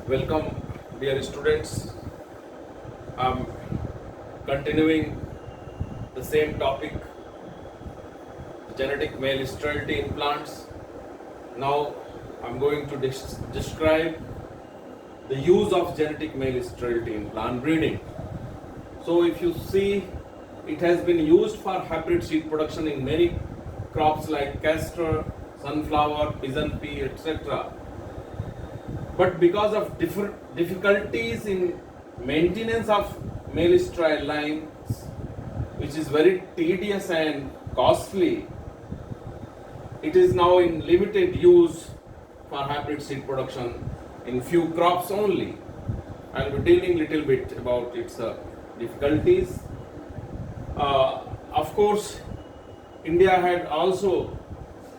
Welcome, dear students. I'm continuing the same topic, genetic male sterility implants. Now, I'm going to describe the use of genetic male sterility implant breeding. So, if you see, it has been used for hybrid seed production in many crops like castor, sunflower, pigeon pea, etc. But because of difficulties in maintenance of male sterile lines, which is very tedious and costly, it is now in limited use for hybrid seed production in few crops only. I will be dealing little bit about its difficulties. Of course, India had also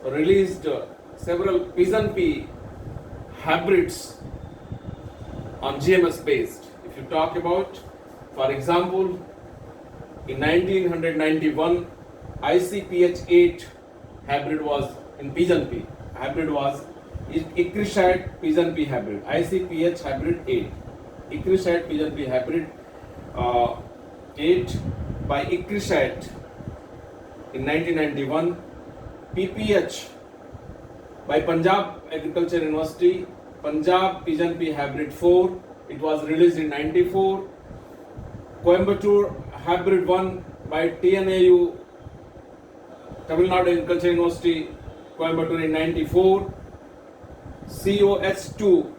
released several pigeon pea hybrids on GMS based. If you talk about, for example, in 1991, ICPH8 hybrid was in pigeon pea. Hybrid was Icreshad pigeon pea hybrid. ICPH hybrid 8. Icreshad pigeon pea hybrid 8 by Icreshad in 1991. PPH by Punjab Agriculture University, Punjab Pigeon Pea Hybrid 4, it was released in 94. Coimbatore Hybrid 1 by TNAU, Tamil Nadu Agriculture University, Coimbatore in 94. COS2,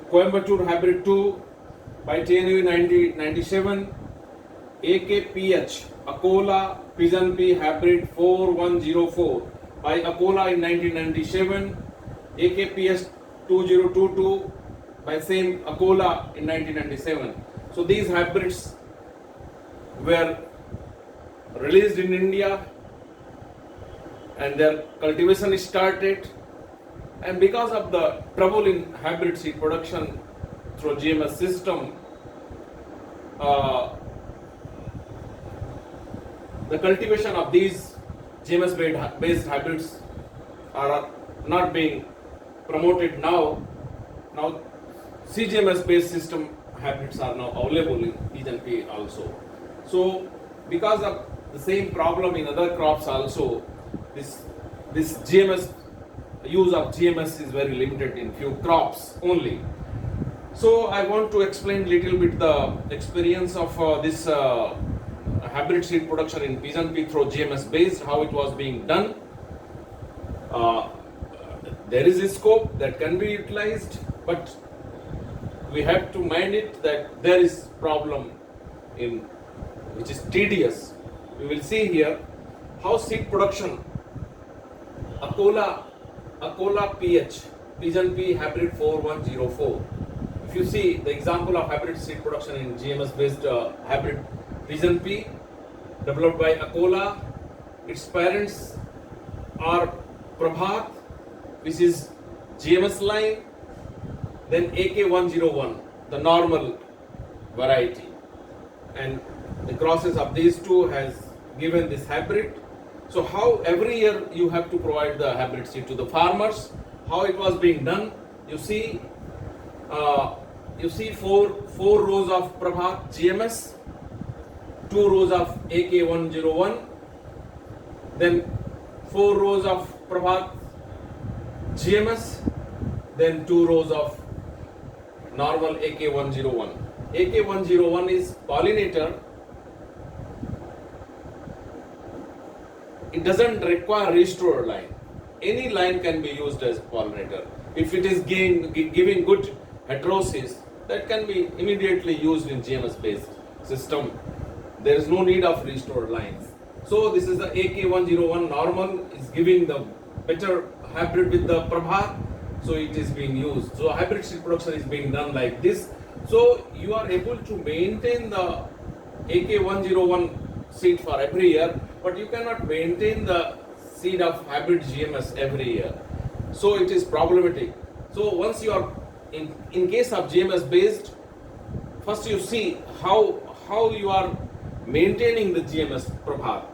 Coimbatore Hybrid 2 by TNAU in 1997. AKPH, Akola Pigeon Pea Hybrid 4104 by Akola in 1997, AKPS 2022 by same Akola in 1997. So these hybrids were released in India and their cultivation started, and because of the trouble in hybrid seed production through GMS system, the cultivation of these GMS based hybrids are not being promoted now. Now CGMS based system hybrids are now available in pigeon pea also. So because of the same problem in other crops also, this GMS use of GMS is very limited in few crops only. So I want to explain little bit the experience of this hybrid seed production in pigeon pea through GMS based, how it was being done. There is a scope that can be utilized, but we have to mind it that there is problem in which is tedious. We will see here how seed production Akola PH pigeon pea hybrid 4104. If you see the example of hybrid seed production in GMS based hybrid pigeon pea developed by Akola, its parents are Prabhat, which is GMS line, then AK101, the normal variety, and the crosses of these two has given this hybrid. So how every year you have to provide the hybrid seed to the farmers, how it was being done. You see four rows of Prabhat GMS, 2 rows of AK101, then 4 rows of Prabhat GMS, then 2 rows of normal AK101. AK101 is pollinator. It doesn't require restorer line. Any line can be used as pollinator. If it is giving good heterosis, that can be immediately used in GMS based system. There is no need of restored lines. So this is the AK101 normal, is giving the better hybrid with the Prabhat, so it is being used. So hybrid seed production is being done like this. So you are able to maintain the AK101 seed for every year, but you cannot maintain the seed of hybrid GMS every year. So it is problematic. So once you are in case of GMS based, first you see how you are maintaining the GMS Prabhat.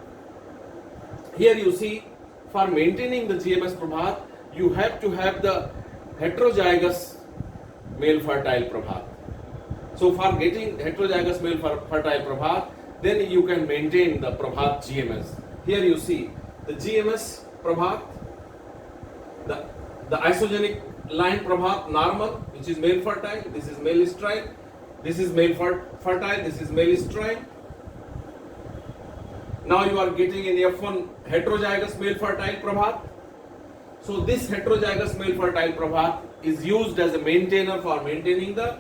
Here you see, for maintaining the GMS Prabhat, you have to have the heterozygous male fertile Prabhat. So for getting heterozygous male fertile Prabhat, then you can maintain the Prabhat GMS. Here you see the GMS Prabhat, the isogenic line Prabhat normal, which is male fertile, this is male sterile, this is male fertile, this is male sterile. Now you are getting in F1 heterozygous male fertile Prabhat. So this heterozygous male fertile Prabhat is used as a maintainer for maintaining the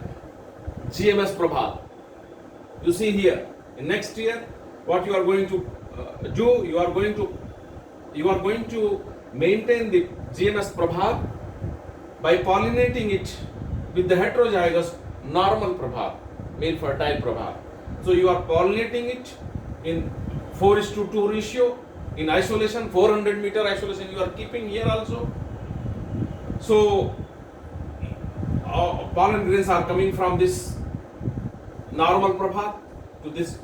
GMS Prabhat. You see here, in next year, what you are going to do, you are going to maintain the GMS Prabhat by pollinating it with the heterozygous normal Prabhat, male fertile Prabhat. So you are pollinating it in 4:2 ratio, in isolation, 400 meter isolation you are keeping here also. So pollen grains are coming from this normal Prabhat to this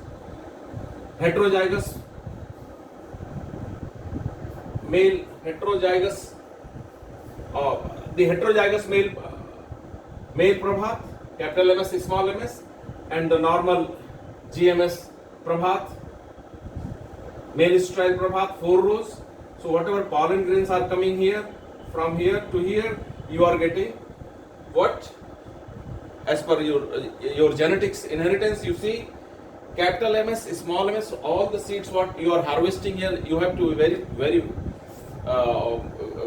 heterozygous male heterozygous the heterozygous male Prabhat, capital MS, small ms, and the normal GMS Prabhat, male sterile Prabhat, 4 rows. So whatever pollen grains are coming here, from here to here, you are getting what? As per your genetics inheritance, you see capital MS, small ms, all the seeds what you are harvesting here, you have to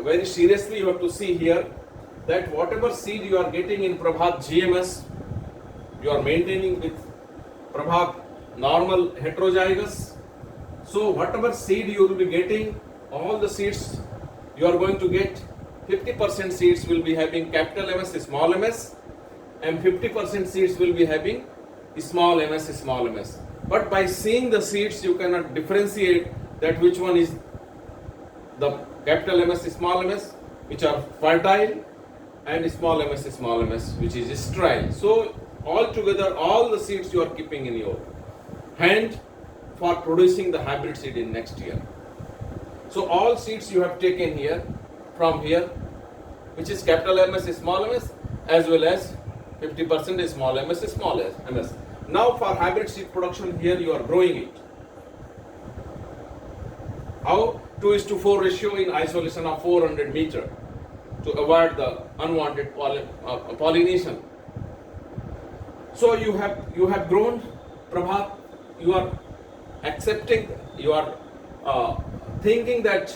very seriously you have to see here that whatever seed you are getting in Prabhat GMS, you are maintaining with Prabhat normal heterozygous. So whatever seed you will be getting, all the seeds you are going to get, 50% seeds will be having capital MS, small ms, and 50% seeds will be having small ms. But by seeing the seeds, you cannot differentiate that which one is the capital MS, small ms, which are fertile, and small ms, which is sterile. So altogether, all the seeds you are keeping in your hand for producing the hybrid seed in next year. So all seeds you have taken here, from here, which is capital MS, small ms, as well as 50% is small ms. Now for hybrid seed production, here you are growing it. How? 2:4 ratio in isolation of 400 meter to avoid the unwanted pollination. So you have grown Prabhat, you are accepting, you are thinking that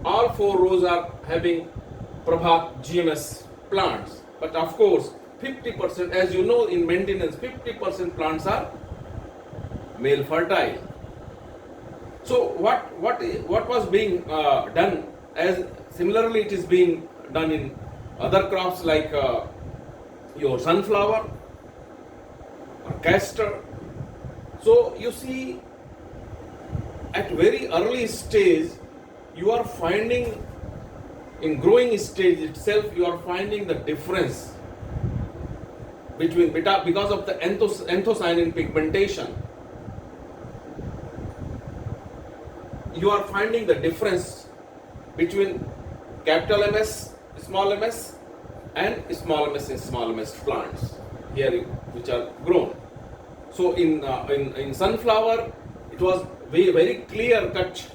all 4 rows are having Prabhat GMS plants. But of course, 50%, as you know, in maintenance, 50% plants are male fertile. So what was being done, as similarly it is being done in other crops like your sunflower or castor. So you see, at very early stage, you are finding, in growing stage itself, you are finding the difference between because of the anthocyanin pigmentation. You are finding the difference between capital MS, small ms, and small ms plants here which are grown. So in sunflower, it was very clear cut.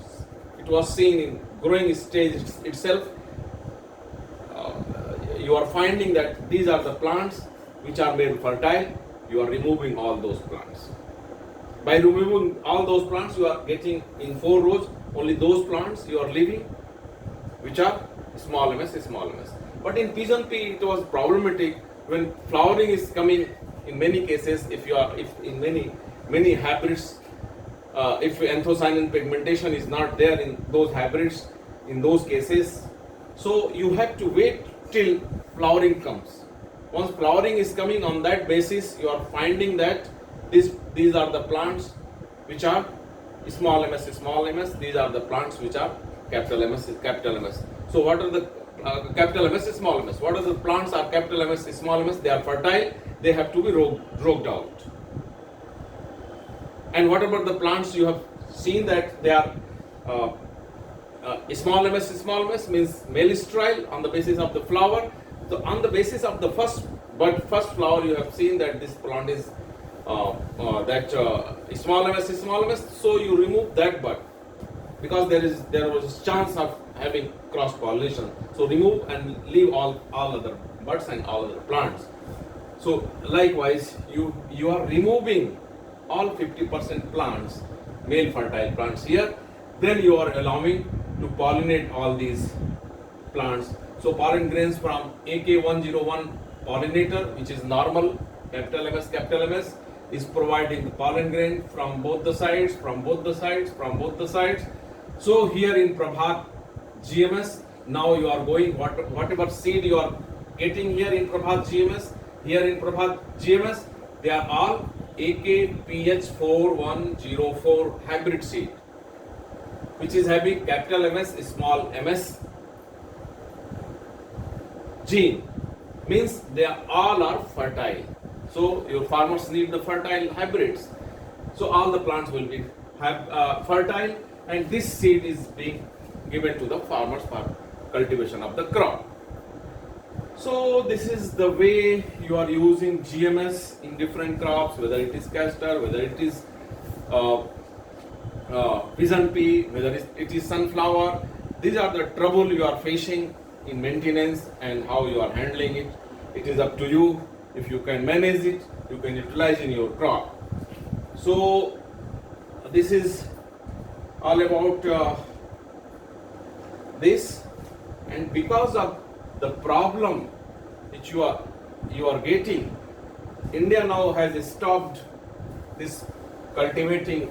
It was seen in growing stage itself. You are finding that these are the plants which are made fertile. You are removing all those plants. By removing all those plants, you are getting in 4 rows only those plants you are leaving which are small ms. But in pigeon pea it was problematic when flowering is coming. In many cases, if in many hybrids, if anthocyanin pigmentation is not there in those hybrids, in those cases, so you have to wait till flowering comes. Once flowering is coming, on that basis you are finding that these are the plants which are small ms. These are the plants which are capital MS. So what are the capital MS, small ms? What are the plants are capital MS, small ms? They are fertile. They have to be rogued out. And what about the plants you have seen that they are small ms means male sterile on the basis of the flower. So on the basis of the first first flower, you have seen that this plant is small ms is small ms. So you remove that bud because there was a chance of having cross pollination. So remove and leave all other buds and all other plants. So likewise, you are removing all 50% plants, male fertile plants here. Then you are allowing to pollinate all these plants. So pollen grains from AK101 pollinator, which is normal, capital MS, is providing the pollen grain from both the sides, So here in Prabhat GMS, now you are going, whatever seed you are getting here in Prabhat GMS, they are all AKPH4104 hybrid seed, which is having capital MS, small ms gene, means they all are fertile. So your farmers need the fertile hybrids. So all the plants will be fertile, and this seed is being given to the farmers for cultivation of the crop. So this is the way you are using GMS in different crops, whether it is castor, whether it is pigeon pea, whether it is sunflower. These are the trouble you are facing in maintenance and how you are handling it. It is up to you. If you can manage it, you can utilize in your crop. So this is all about this, and because of the problem which you are getting, India now has stopped this cultivation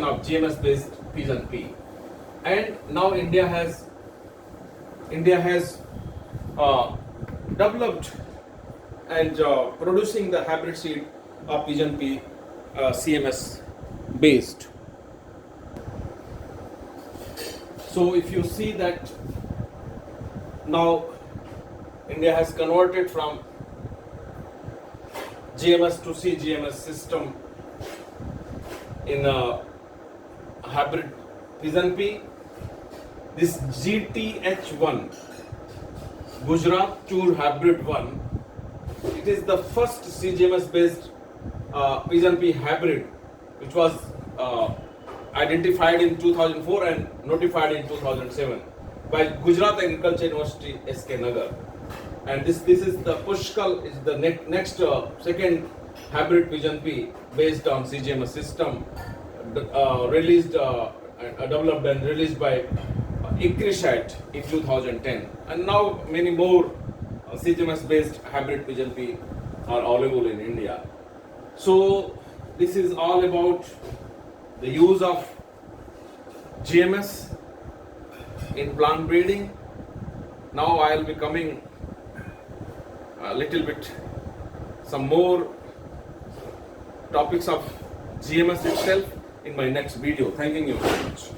of GMS based pigeon pea, and now India has developed and producing the hybrid seed of pigeon pea CMS based. So if you see that now India has converted from GMS to CGMS system in a hybrid pigeon pea. This GTH1, Gujarat Tour Hybrid 1, it is the first CGMS based pigeon pea hybrid which was identified in 2004 and notified in 2007 by Gujarat Agriculture University SK Nagar. And this is the Pushkal, is the next second hybrid pigeon pea based on CGMS system, developed and released by ICRISAT in 2010. And now many more CGMS based hybrid pigeon pea are available in India. So this is all about the use of GMS in plant breeding. Now I will be coming a little bit some more topics of GMS itself in my next video. Thanking you very much.